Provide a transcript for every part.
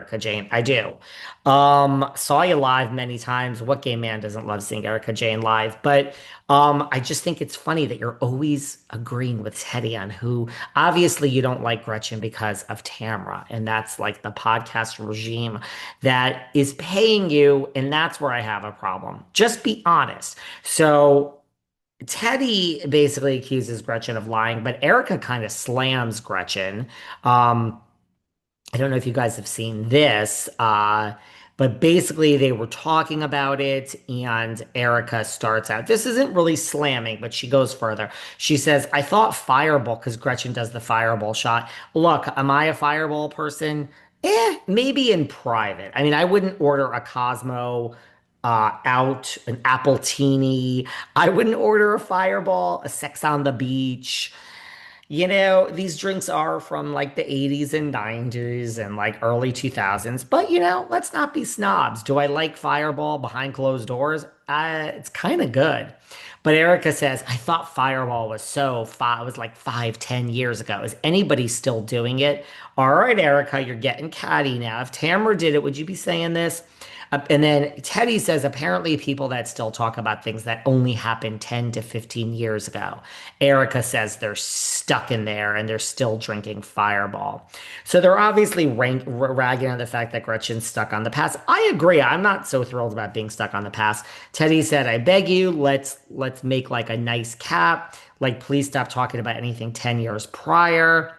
Erika Jayne. I do. Saw you live many times. What gay man doesn't love seeing Erika Jayne live? But I just think it's funny that you're always agreeing with Teddy on who. Obviously, you don't like Gretchen because of Tamra, and that's like the podcast regime that is paying you, and that's where I have a problem. Just be honest. So. Teddy basically accuses Gretchen of lying, but Erika kind of slams Gretchen. Um, I don't know if you guys have seen this, but basically they were talking about it, and Erica starts out. This isn't really slamming, but she goes further. She says, I thought fireball, because Gretchen does the fireball shot. Look, am I a fireball person? Maybe in private. I mean, I wouldn't order a Cosmo out, an appletini. I wouldn't order a fireball, a sex on the beach. These drinks are from like the 80s and 90s and like early 2000s, but let's not be snobs. Do I like Fireball behind closed doors? It's kind of good. But Erica says, I thought Fireball was it was like 5, 10 years ago. Is anybody still doing it? All right, Erica, you're getting catty now. If Tamara did it, would you be saying this? And then Teddy says apparently people that still talk about things that only happened 10 to 15 years ago. Erica says they're stuck in there and they're still drinking Fireball. So they're obviously ragging on the fact that Gretchen's stuck on the past. I agree. I'm not so thrilled about being stuck on the past. Teddy said, I beg you, let's make like a nice cap. Like, please stop talking about anything 10 years prior.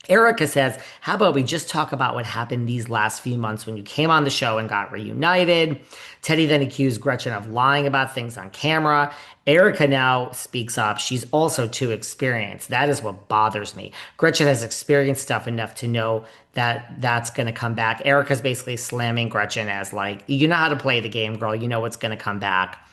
Erica says, how about we just talk about what happened these last few months when you came on the show and got reunited? Teddy then accused Gretchen of lying about things on camera. Erica now speaks up. She's also too experienced. That is what bothers me. Gretchen has experienced stuff enough to know that that's going to come back. Erica's basically slamming Gretchen as like, you know how to play the game, girl. You know what's going to come back.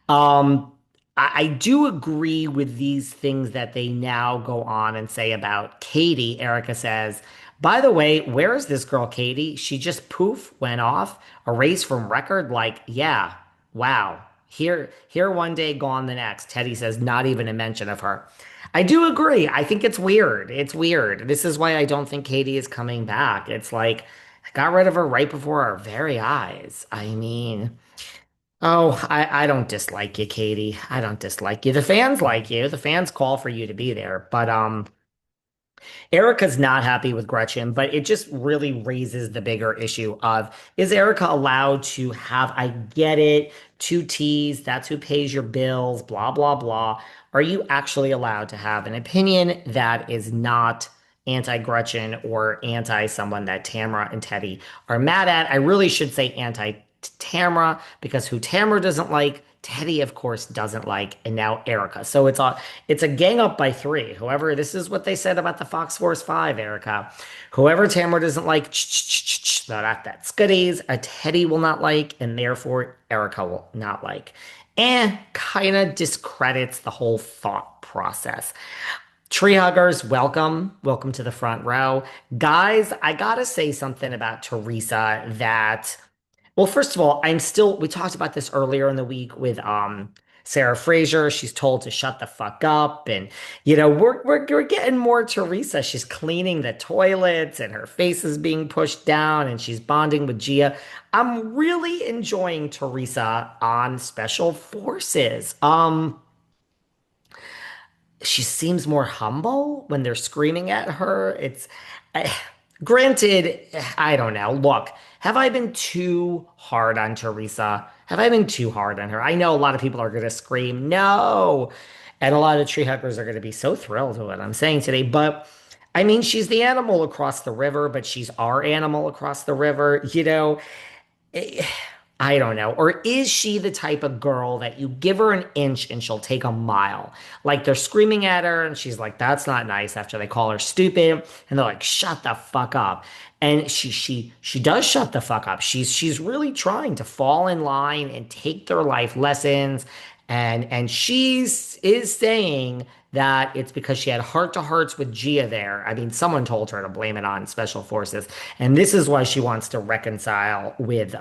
Um, I do agree with these things that they now go on and say about Katie. Erica says, by the way, where is this girl, Katie? She just poof went off, erased from record. Like, yeah, wow. Here one day, gone the next. Teddy says, not even a mention of her. I do agree. I think it's weird. It's weird. This is why I don't think Katie is coming back. It's like, I got rid of her right before our very eyes. I mean, oh, I don't dislike you, Katie. I don't dislike you. The fans like you. The fans call for you to be there. But Erica's not happy with Gretchen, but it just really raises the bigger issue of, is Erica allowed to have, I get it, two T's, that's who pays your bills, blah, blah, blah. Are you actually allowed to have an opinion that is not anti-Gretchen or anti someone that Tamra and Teddy are mad at? I really should say anti Tamra, because who Tamra doesn't like, Teddy, of course, doesn't like, and now Erica. So it's a gang up by three. Whoever, this is what they said about the Fox Force 5, Erica. Whoever Tamra doesn't like, that's goodies. A Teddy will not like, and therefore Erica will not like. And kind of discredits the whole thought process. Tree huggers, welcome. Welcome to the front row. Guys, I gotta say something about Teresa that, well, first of all, we talked about this earlier in the week with Sarah Fraser. She's told to shut the fuck up. And we're getting more Teresa. She's cleaning the toilets and her face is being pushed down and she's bonding with Gia. I'm really enjoying Teresa on Special Forces. She seems more humble when they're screaming at her. I, granted, I don't know. Look, have I been too hard on Teresa? Have I been too hard on her? I know a lot of people are going to scream no, and a lot of tree huggers are going to be so thrilled with what I'm saying today. But I mean, she's the animal across the river, but she's our animal across the river. I don't know. Or is she the type of girl that you give her an inch and she'll take a mile? Like they're screaming at her and she's like, that's not nice after they call her stupid. And they're like, shut the fuck up. And she does shut the fuck up. She's really trying to fall in line and take their life lessons. And is saying that it's because she had heart to hearts with Gia there. I mean, someone told her to blame it on special forces. And this is why she wants to reconcile with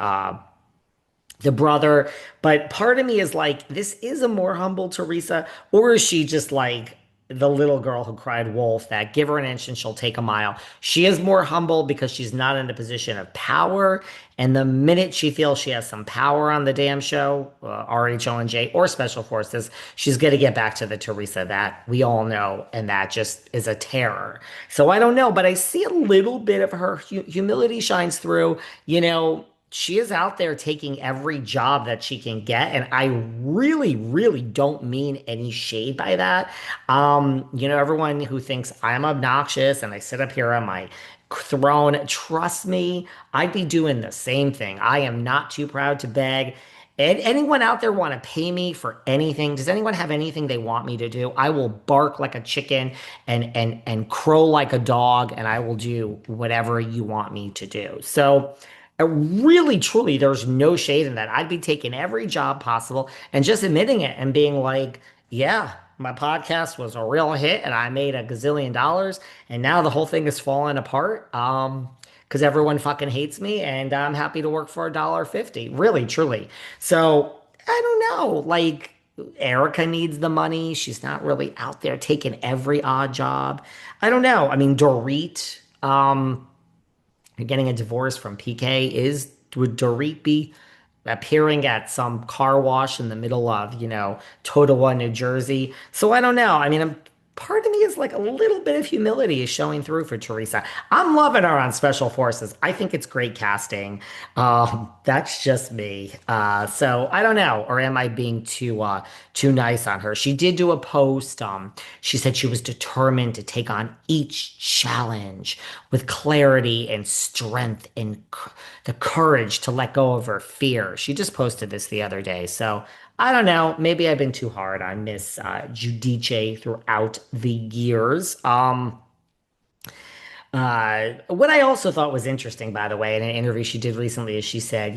the brother. But part of me is like, this is a more humble Teresa, or is she just like the little girl who cried wolf, that give her an inch and she'll take a mile. She is more humble because she's not in a position of power. And the minute she feels she has some power on the damn show, RHONJ or Special Forces, she's going to get back to the Teresa that we all know. And that just is a terror. So I don't know, but I see a little bit of her humility shines through. She is out there taking every job that she can get. And I really, really don't mean any shade by that. Everyone who thinks I'm obnoxious and I sit up here on my throne, trust me, I'd be doing the same thing. I am not too proud to beg. And anyone out there want to pay me for anything? Does anyone have anything they want me to do? I will bark like a chicken and crow like a dog, and I will do whatever you want me to do. So, really, truly, there's no shade in that. I'd be taking every job possible and just admitting it and being like, yeah, my podcast was a real hit and I made a gazillion dollars, and now the whole thing is falling apart. Because everyone fucking hates me, and I'm happy to work for $1.50. Really, truly. So I don't know. Like, Erika needs the money. She's not really out there taking every odd job. I don't know. I mean, Dorit, getting a divorce from PK, would Dorit be appearing at some car wash in the middle of, Totowa, New Jersey? So I don't know. I mean, part of me is like a little bit of humility is showing through for Teresa. I'm loving her on Special Forces. I think it's great casting. That's just me. So I don't know, or am I being too nice on her? She did do a post. She said she was determined to take on each challenge with clarity and strength and the courage to let go of her fear. She just posted this the other day. So I don't know. Maybe I've been too hard on Miss Giudice throughout the years. What I also thought was interesting, by the way, in an interview she did recently, is she said,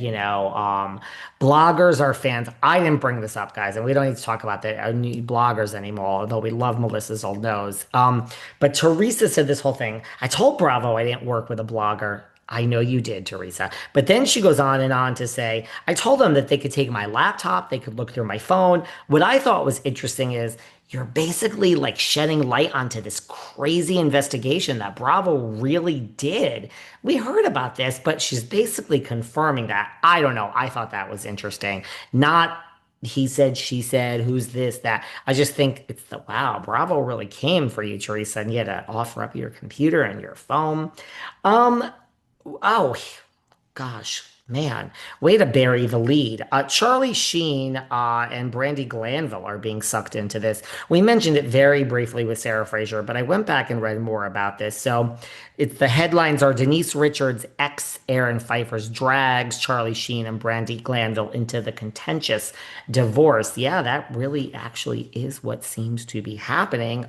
bloggers are fans. I didn't bring this up, guys, and we don't need to talk about the new bloggers anymore, although we love Melissa's old nose. But Teresa said this whole thing. I told Bravo I didn't work with a blogger. I know you did, Teresa. But then she goes on and on to say, I told them that they could take my laptop, they could look through my phone. What I thought was interesting is you're basically like shedding light onto this crazy investigation that Bravo really did. We heard about this, but she's basically confirming that. I don't know. I thought that was interesting. Not he said, she said, who's this, that. I just think it's wow, Bravo really came for you, Teresa, and you had to offer up your computer and your phone. Um, Oh, gosh, man, way to bury the lead. Charlie Sheen and Brandi Glanville are being sucked into this. We mentioned it very briefly with Sarah Fraser, but I went back and read more about this. So the headlines are Denise Richards, ex Aaron Phypers, drags Charlie Sheen and Brandi Glanville into the contentious divorce. Yeah, that really actually is what seems to be happening.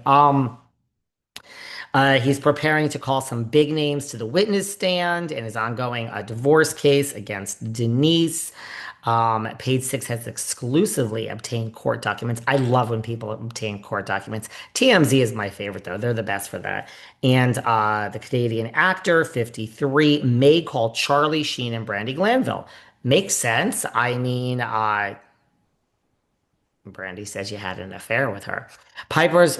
He's preparing to call some big names to the witness stand in his ongoing divorce case against Denise. Page Six has exclusively obtained court documents. I love when people obtain court documents. TMZ is my favorite, though. They're the best for that. And the Canadian actor, 53, may call Charlie Sheen and Brandi Glanville. Makes sense. I mean, Brandi says you had an affair with her. Pipers,